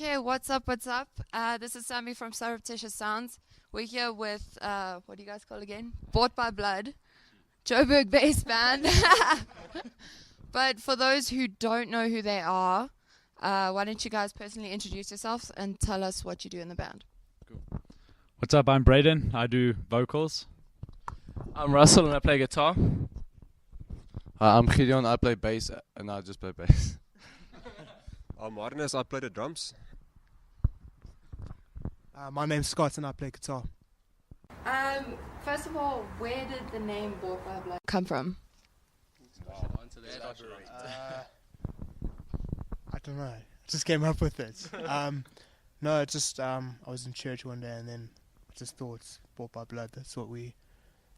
Okay, what's up, what's up? This is Sammy from Surreptitious Sounds. We're here with, what do you guys call again? Bought by Blood, Joburg bass band. But for those who don't know who they are, why don't you guys personally introduce yourselves and tell us what you do in the band? Cool. What's up, I'm Brayden. I do vocals. I'm Russell and I play guitar. I'm Gideon, I play bass and I just play bass. I'm Martinez, I play the drums. My name's Scott and I play guitar. First of all, where did the name Bought by Blood come from? I don't know. I just came up with it. No, it's just I was in church one day and then I just thought Bought by Blood. That's what we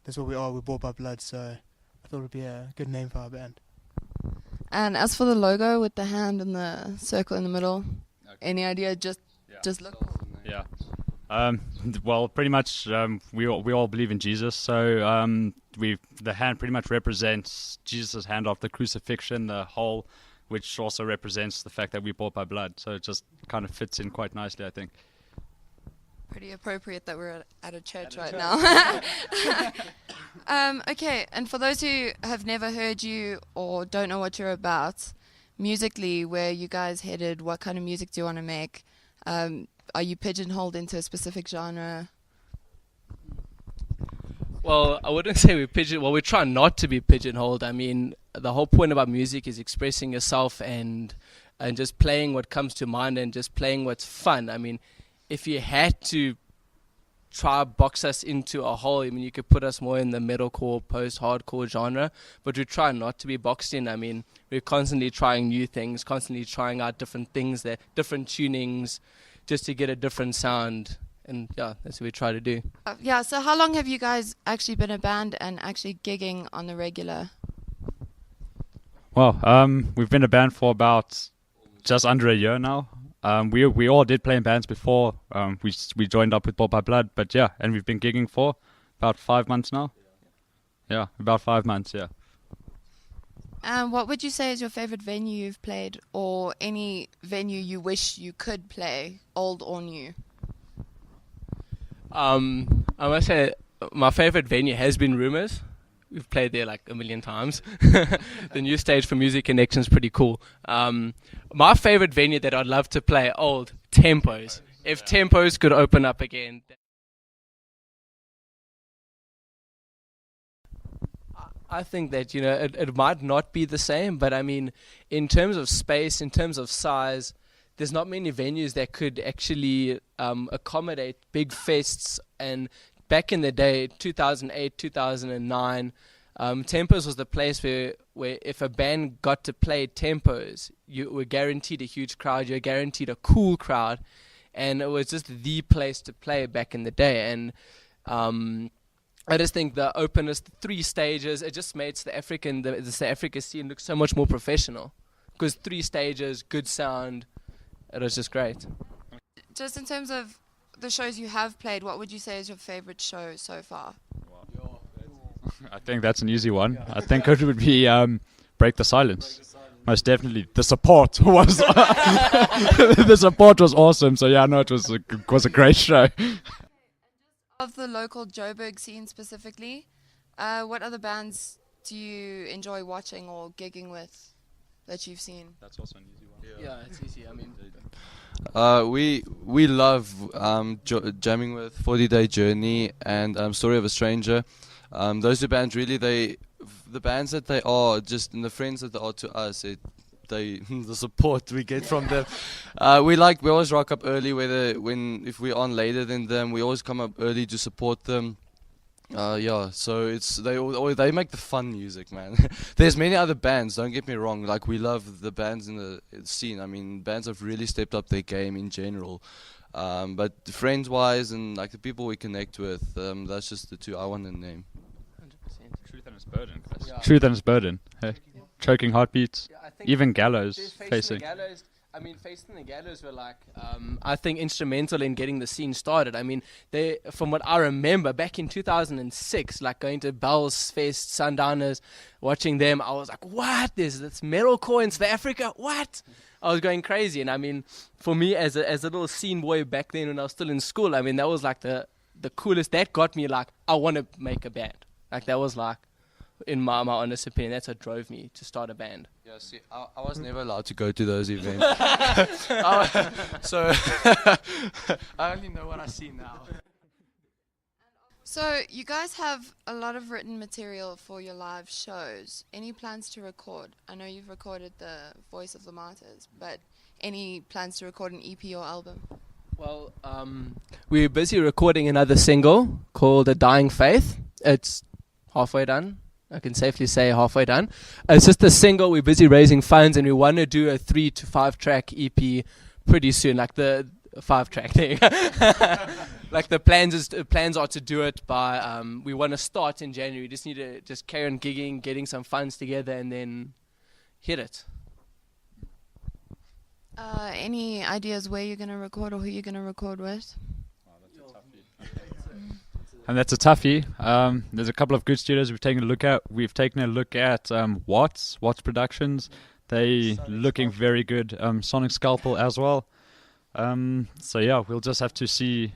are. We're Bought by Blood. So I thought it'd be a good name for our band. And as for the logo with the hand and the circle in the middle, any idea? Just look. Yeah. Well, pretty much we all believe in Jesus, so the hand pretty much represents Jesus' hand off the crucifixion, the hole, which also represents the fact that we're bought by blood. So it just kind of fits in quite nicely, I think. Pretty appropriate that we're at a church right now. Okay, and for those who have never heard you or don't know what you're about, musically, where you guys headed, what kind of music do you want to make? Are you pigeonholed into a specific genre? Well, I wouldn't say we try not to be pigeonholed. I mean, the whole point about music is expressing yourself and just playing what comes to mind and just playing what's fun. I mean, if you had to try box us into a hole, I mean, you could put us more in the metalcore, post-hardcore genre, but we try not to be boxed in. I mean, we're constantly trying new things, constantly trying out different things, different tunings, just to get a different sound. And yeah, that's what we try to do. So how long have you guys actually been a band and actually gigging on the regular? Well, we've been a band for about just under a year now. We all did play in bands before. We joined up with Bought by Blood, but yeah, and we've been gigging for about 5 months now. Yeah, about 5 months, yeah. And what would you say is your favorite venue you've played, or any venue you wish you could play, old or new? I must say my favorite venue has been Rumors. We've played there like a million times. The new stage for Music Connection's pretty cool. My favorite venue that I'd love to play, old, Tempos. If Tempos could open up again. I think that, it might not be the same, but I mean, in terms of space, in terms of size, there's not many venues that could actually accommodate big fests. And back in the day, 2008, 2009, Tempos was the place where if a band got to play Tempos, you were guaranteed a huge crowd, you were guaranteed a cool crowd, and it was just the place to play back in the day. And I just think the openness, the 3 stages, it just made the South Africa scene look so much more professional. Because 3 stages, good sound, it was just great. Just in terms of the shows you have played, what would you say is your favorite show so far? I think that's an easy one. I think it would be Break the Silence. Most definitely. The support was the support was awesome. So yeah, no, it was a great show. Of the local Joburg scene specifically, what other bands do you enjoy watching or gigging with that you've seen? That's also an easy one. Yeah, it's easy. I mean, we love jamming with 40 Day Journey and Story of a Stranger. Those 2 bands really, the bands that they are, just and the friends that they are to us, the support we get from them. We always rock up early, if we aren't later than them, we always come up early to support them. So they make the fun music, man. There's many other bands, don't get me wrong, like we love the bands in the scene. I mean, bands have really stepped up their game in general. But friends wise and like the people we connect with, that's just the 2 I want to name. 100%. Truth and its burden, guys. Yeah. Truth and its burden. Hey. Choking Heartbeats. Yeah, even Gallows facing. Gallows, I mean, Face and the Gallows were like, I think, instrumental in getting the scene started. I mean, they, from what I remember, back in 2006, like going to Bell's Fest, Sundowners, watching them, I was like, what? There's this metalcore in South Africa? What? I was going crazy. And I mean, for me, as a little scene boy back then when I was still in school, I mean, that was like the coolest. That got me like, I want to make a band. Like, that was like, in my honest opinion, that's what drove me to start a band. Yeah, see, I was never allowed to go to those events. So I only know what I see now. So you guys have a lot of written material for your live shows. Any plans to record? I know you've recorded the Voice of the Martyrs, but any plans to record an EP or album? Well, we're busy recording another single called A Dying Faith. It's halfway done. I can safely say halfway done. It's just a single. We're busy raising funds, and we want to do a 3 to 5 track EP pretty soon, like the 5-track thing. Like the plans are to do it by. We want to start in January. We just need to just carry on gigging, getting some funds together, and then hit it. Any ideas where you're going to record or who you're going to record with? And that's a toughie. There's a couple of good studios we've taken a look at. We've taken a look at Watts Productions. They looking very good. Sonic Scalpel as well. So yeah, we'll just have to see.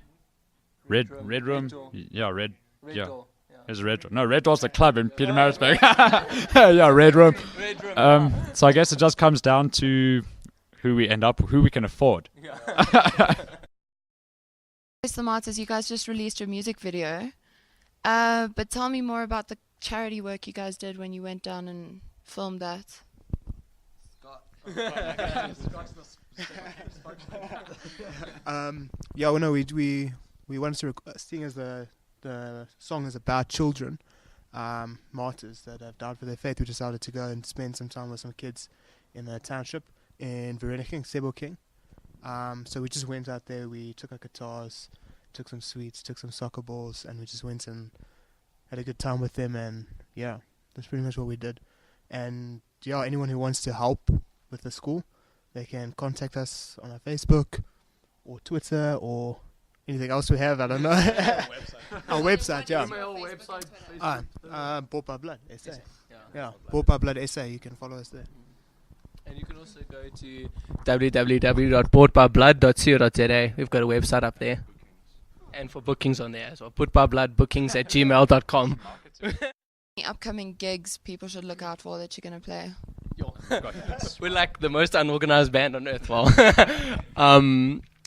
Red Room. Yeah, Red. Yeah. Door. There's Red Room. No, Red Door's the club in Pietermaritzburg. Yeah, Red Room. So I guess it just comes down to who we can afford. The Martyrs, you guys just released your music video. But tell me more about the charity work you guys did when you went down and filmed that. Yeah, well, no, we wanted to seeing as the song is about children, martyrs that have died for their faith. We decided to go and spend some time with some kids in a township in Vereniging, Sebo King. So we just went out there, we took our guitars, took some sweets, took some soccer balls, and we just went and had a good time with them, and yeah, that's pretty much what we did. And yeah, anyone who wants to help with the school, they can contact us on our Facebook or Twitter or anything else we have, I don't know. Our website, yeah. Email, website, Bought by Blood, SA. Yeah, Bought by Blood, SA, you can follow us there. And you can also go to www.boughtbyblood.co.za. We've got a website up there. And for bookings on there as well. boughtbybloodbookings@gmail.com. Any upcoming gigs people should look out for that you're going to play? We're like the most unorganized band on earth.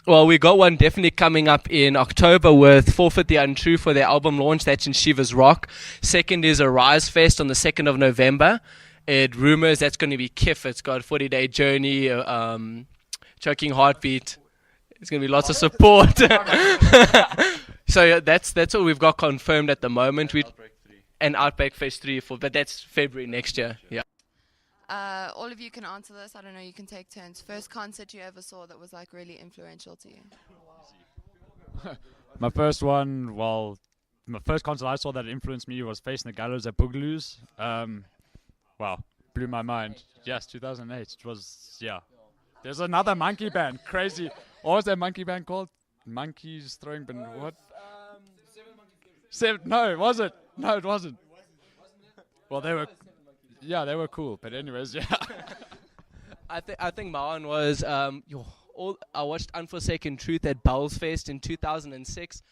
Well, we got one definitely coming up in October with Forfeit the Untrue for their album launch. That's in Shiva's Rock. Second is a Rise Fest on the 2nd of November. It rumors that's going to be Kif. It's got 40-day journey, choking heartbeat. There's going to be lots of support. So yeah, that's what we've got confirmed at the moment. And Outbreak Phase 3, but that's February next year. Yeah. All of you can answer this. I don't know, you can take turns. First concert you ever saw that was like really influential to you? My first concert I saw that influenced me was Face and the Gallows at Boogaloo's. Wow, blew my mind. Yes, 2008. It was, yeah. There's another monkey band. Crazy. What was that monkey band called? Monkeys throwing, what? Seven. No, was it? No, it wasn't. Well, they were cool. But anyways, yeah. I think my one was, I watched Unforsaken Truth at Bell's Fest in 2006.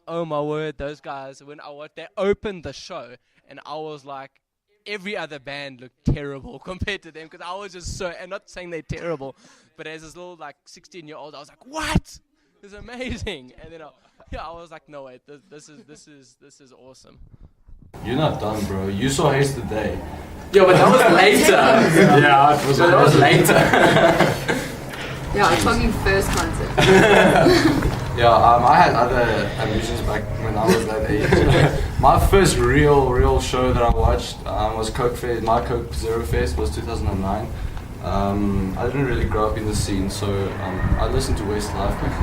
Oh my word, those guys, they opened the show, and I was like, every other band looked terrible compared to them, because I was just so, and not saying they're terrible, but as this little like 16-year-old, I was like, what? This is amazing. And then I was like, no wait, this is awesome. You're not done, bro. You saw Haste Today. Yeah, but that was later. Yeah, it was. That was later. Yeah, I'm talking first concert. Yeah, I had other ambitions back when I was that age. My first real show that I watched was Coke Fest. My Coke Zero Fest was 2009. I didn't really grow up in the scene, so I listened to Westlife back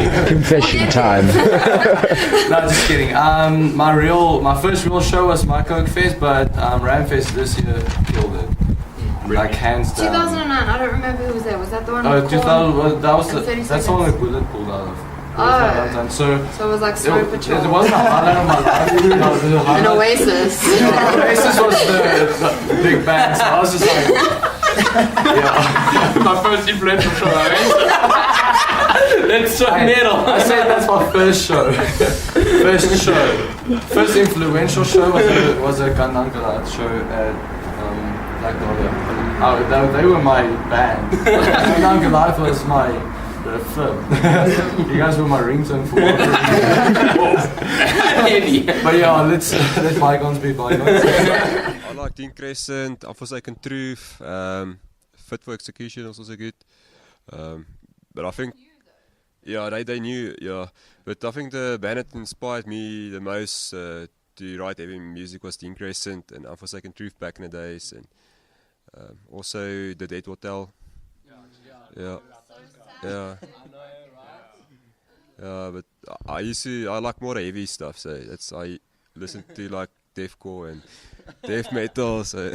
then. Confession time. No, just kidding. My first real show was my Coke Fest, but Ram Fest this year killed it. like hands down. 2009. I don't remember who was there. Was that the one? Oh, with 2000. Korn That was and 30 that's the one Seconds? that Bullet pulled out of. Oh. So So it was like Snow it Patrol. wasn't a highlight of my life. No, it was a An highlight. Oasis. Yeah, Oasis was the big band, so I was just like, yeah. My first influential show, That's so metal. I said that's my first show. First influential show was a Gun show at Black Dahlia. They were my band. Gun Life was the film. You guys were my ringtone for But yeah, let's let bygones be bygones. I like Dean Crescent, Unforsaken Truth, Fit for Execution was also good. But I think, yeah, they knew, yeah. But I think the band that inspired me the most to write heavy music was Dean Crescent and Unforsaken Truth back in the days, and also The Dead Hotel. Yeah. Yeah. Yeah, but I like more heavy stuff, so I listen to like deathcore and death metal, so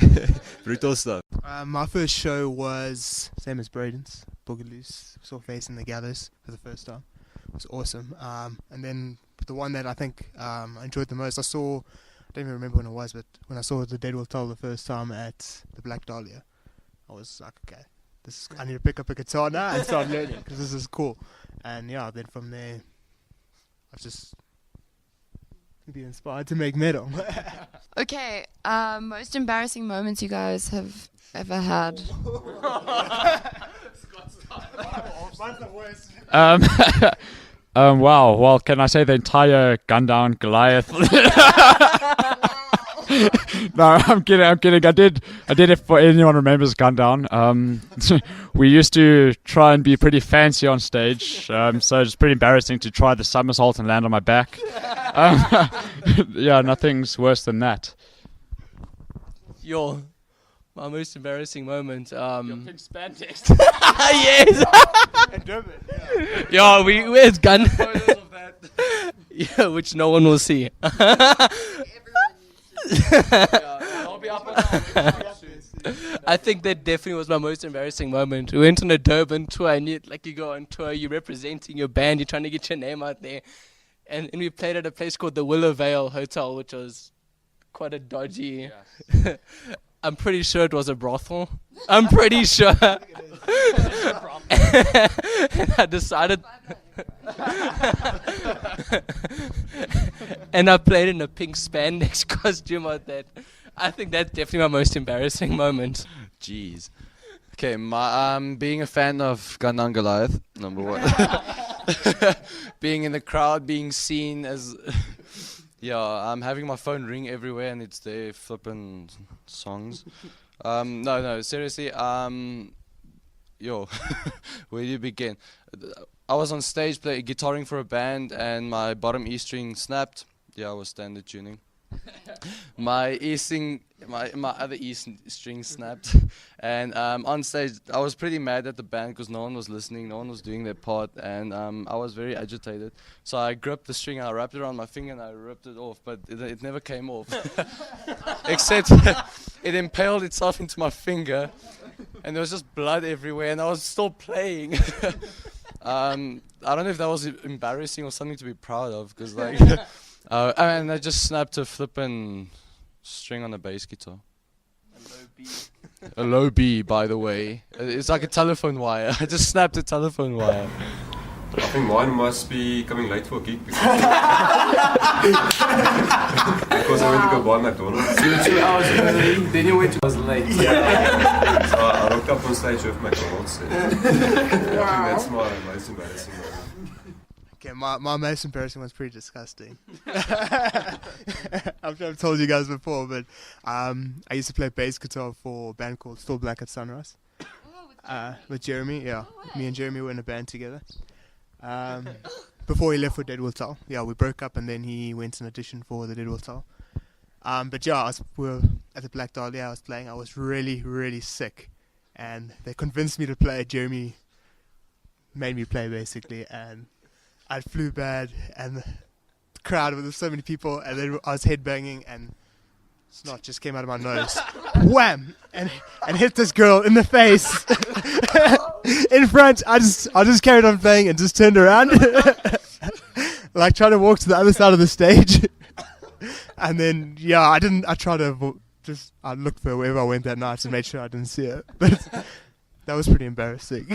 brutal stuff. My first show was same as Braden's, Boogaloo's. Saw Face in the Gallows for the first time. It was awesome. And then the one that I think I enjoyed the most, I don't even remember when it was, but when I saw The Dead Will Tell the first time at the Black Dahlia, I was like, okay, I need to pick up a guitar now and start learning because this is cool. And yeah, then from there, I've just been inspired to make metal. Okay, most embarrassing moments you guys have ever had? Wow. Well, can I say the entire Gun Down Goliath? No, I'm kidding. I did it for anyone who remembers Gun Down. We used to try and be pretty fancy on stage, so it's pretty embarrassing to try the somersault and land on my back. Yeah, nothing's worse than that. My most embarrassing moment. Spandex. Yes. Yeah, where's Gun? Yeah, which no one will see. I think that definitely was my most embarrassing moment. We went on a Durban tour, and you go on tour, you're representing your band, you're trying to get your name out there, and we played at a place called the Willow Vale Hotel, which was quite a dodgy. Yes. I'm pretty sure it was a brothel. I'm pretty sure. And I decided. And I played in a pink spandex costume out that. I think that's definitely my most embarrassing moment. Jeez. Okay, being a fan of Gun Down Goliath, number one. Being in the crowd, being seen as... Yeah, I'm having my phone ring everywhere and it's there flipping songs. No, seriously. Where do you begin? I was on stage guitaring for a band and my bottom E string snapped. Yeah, I was standard tuning. My other E string snapped, and on stage I was pretty mad at the band because no one was listening, no one was doing their part, and I was very agitated. So I gripped the string, I wrapped it around my finger, and I ripped it off, but it never came off. Except it impaled itself into my finger, and there was just blood everywhere, and I was still playing. I don't know if that was embarrassing or something to be proud of, because and I just snapped a flippin' string on the bass guitar. A low B, by the way. It's like a telephone wire. I just snapped a telephone wire. I think mine must be coming late for a gig because I went to go buy McDonald's. You were 2 hours early, then you went to... I was late. Yeah. So I rocked up on stage with McDonald's. I think that's my most embarrassing moment. Okay, my most embarrassing one's pretty disgusting. I've told you guys before, but I used to play bass guitar for a band called Still Black at Sunrise. With Jeremy, yeah. Me and Jeremy were in a band together. Before he left for Dead Will Tell. Yeah, we broke up and then he went an audition for the Dead Will Tell. But yeah, we were at the Black Dahlia, I was playing. I was really, really sick. And they convinced me to play. Jeremy made me play, basically, and I flew bad, and the crowd, there were so many people, and then I was headbanging, and snot just came out of my nose. Wham! And hit this girl in the face. In front. I just carried on playing and just turned around. Like trying to walk to the other side of the stage. And then, I tried to I looked for wherever I went that night and made sure I didn't see it. But that was pretty embarrassing.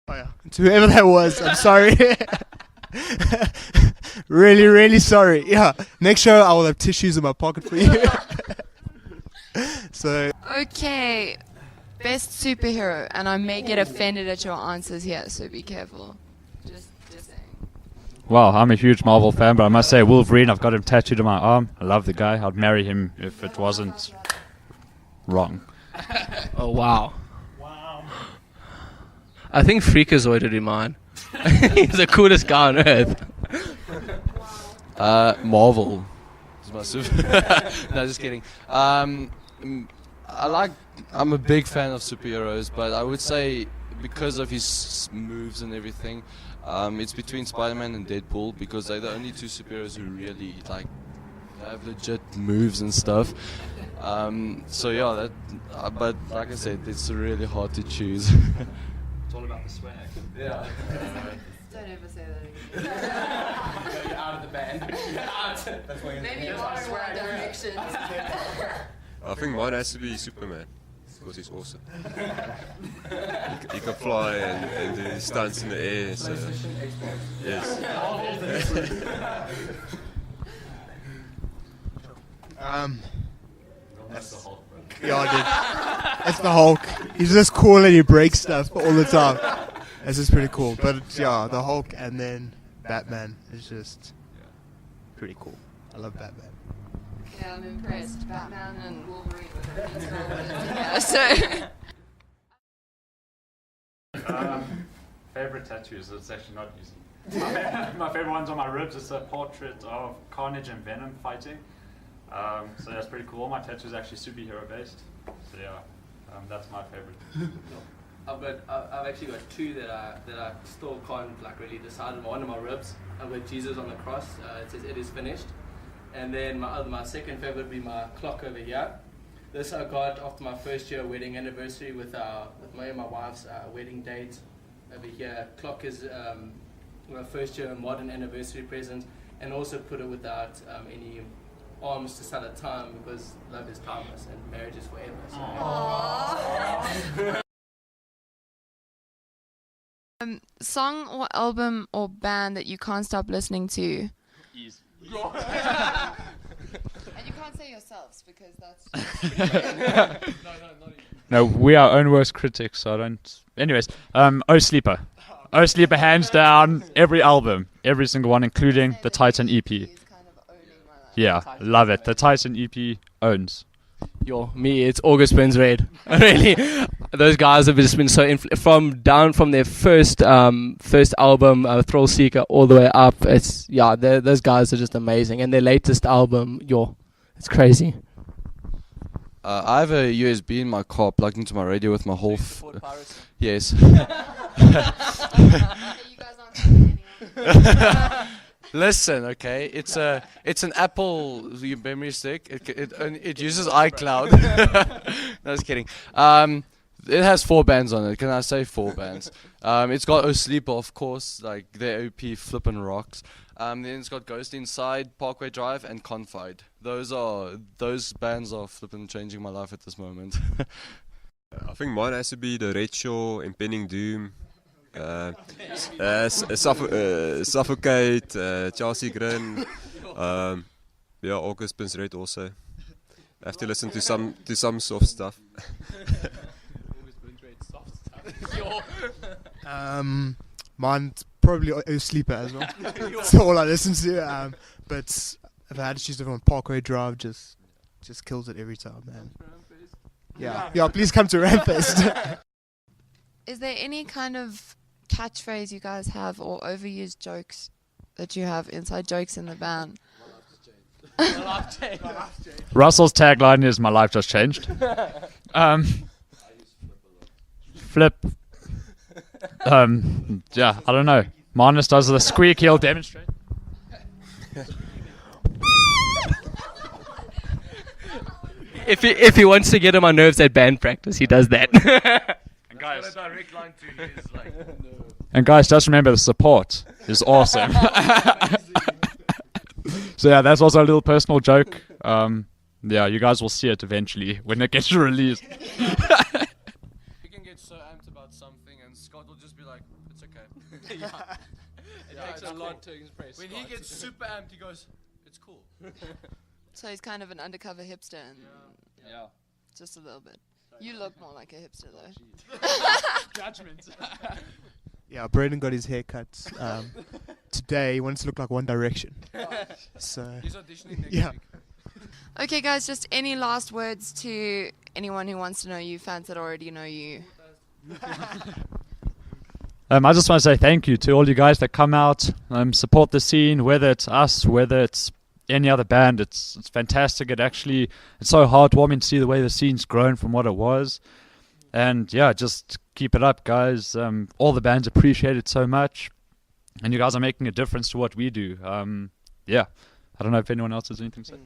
Oh yeah. To whoever that was, I'm sorry. Really, really sorry. Yeah. Next show I will have tissues in my pocket for you. So Okay, best superhero, and I may get offended at your answers here, so be careful. Just saying. Well, I'm a huge Marvel fan, but I must say Wolverine, I've got him tattooed on my arm. I love the guy. I'd marry him if it wasn't wrong. Oh, wow. I think Freakazoid would be mine. He's the coolest guy on earth. Marvel. No, just kidding. I'm a big fan of superheroes, but I would say because of his moves and everything, it's between Spider-Man and Deadpool, because they're the only two superheroes who really have legit moves and stuff. So yeah, but like I said, it's really hard to choose. It's all about the swag. Yeah. Don't ever say that again. You're out of the band. Maybe you are in one direction. I think mine has to be Superman, because he's awesome. He can fly and do stunts in the air. So yes. Dude. It's the Hulk. He's just cool and he breaks stuff all the time. It's just pretty cool. But yeah, the Hulk and then Batman is just pretty cool. I love Batman. Yeah, I'm impressed. Batman and Wolverine were so. Favorite tattoos? It's actually not easy. My favorite one's on my ribs. It's a portrait of Carnage and Venom fighting. So that's pretty cool. My tattoo is actually superhero based. So yeah, that's my favorite. I've actually got two that I still can't really decide. One on my ribs, I've got Jesus on the cross. It says "It is finished." And then my second favorite would be my clock over here. This I got after my first year wedding anniversary with my wife's wedding date. Over here, clock is my first year modern anniversary present, and also put it without any arms to sell at time, because love is timeless and marriage is forever. So. Song or album or band that you can't stop listening to? Easy. And you can't say yourselves, because that's... No, we are our own worst critics, so I don't... Anyways, Oh Sleeper. Oh Sleeper, hands down, every album, every single one, including the Titan EP. Yeah, love it. The Titan EP owns. Me, it's August Burns Red. Really, those guys have just been so from their first album, Thrill Seeker, all the way up. Those guys are just amazing, and their latest album, it's crazy. I have a USB in my car plugged into my radio with my whole. Yes. Listen, okay, it's an Apple memory stick. It uses iCloud. No, just kidding. It has 4 bands on it. Can I say 4 bands? It's got Oh Sleeper, of course, like their OP flippin' rocks. Then it's got Ghost Inside, Parkway Drive, and Confide. Those bands are flippin' changing my life at this moment. I think mine has to be the Red Shore, Impending Doom. Suffocate, Chelsea Grin, August Burns Red also. I have to listen to some soft stuff. Mine's probably a Sleeper as well. That's all I listen to. But if I had to choose different, Parkway Drive just kills it every time, man. Yeah, please come to Ramfest. Is there any kind of catchphrase you guys have, or overused jokes that you have, inside jokes in the band? Russell's tagline is "My life just changed." Flip. Yeah, I don't know. Marnus does the squeak. He'll demonstrate. if he wants to get on my nerves at band practice, he does that. And guys, and guys, just remember the support is awesome. So yeah, that's also a little personal joke. Yeah, you guys will see it eventually when it gets released. He can get so amped about something, and Scott will just be like, "It's okay." It takes a lot to express. When he gets super amped, he goes, "It's cool." So he's kind of an undercover hipster, and Yeah. just a little bit. You look more like a hipster though. Judgment. Yeah, Braden got his hair cut today. He wants to look like One Direction. So He's auditioning next yeah. week. Okay, guys, just any last words to anyone who wants to know you, fans that already know you. I just want to say thank you to all you guys that come out, support the scene, whether it's us, whether it's any other band. It's fantastic. It's so heartwarming to see the way the scene's grown from what it was. And yeah, just keep it up, guys. All the bands appreciate it so much, and you guys are making a difference to what we do. Yeah, I don't know if anyone else has anything to say.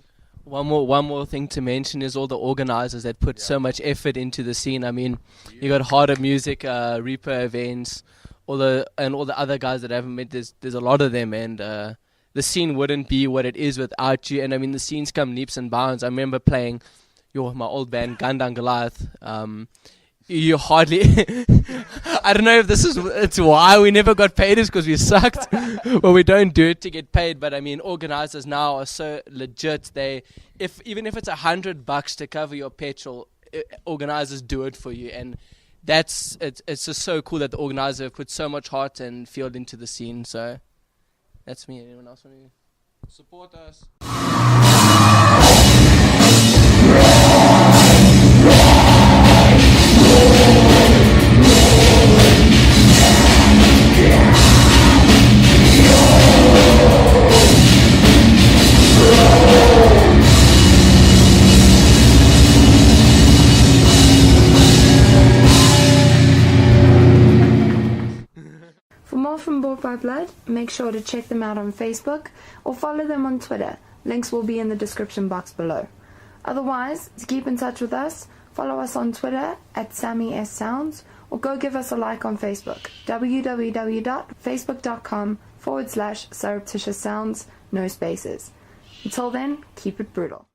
One more thing to mention is all the organizers that put so much effort into the scene. I mean, you got Harder Music, Reaper events, all the other guys that I haven't met. There's a lot of them, and the scene wouldn't be what it is without you. And I mean, the scene's come leaps and bounds. I remember playing my old band Gundam Goliath. You hardly I don't know if it's why we never got paid, is because we sucked. Well, we don't do it to get paid, but I mean, organizers now are so legit. Even if it's $100 to cover your petrol, organizers do it for you, and it's just so cool that the organizer put so much heart and field into the scene. So that's me. Anyone else want to Support us. For more from Bought by Blood, make sure to check them out on Facebook or follow them on Twitter. Links will be in the description box below. Otherwise, to keep in touch with us, follow us on Twitter at Sammy S Sounds, or go give us a like on Facebook, www.facebook.com/Surreptitious Sounds, no spaces. Until then, keep it brutal.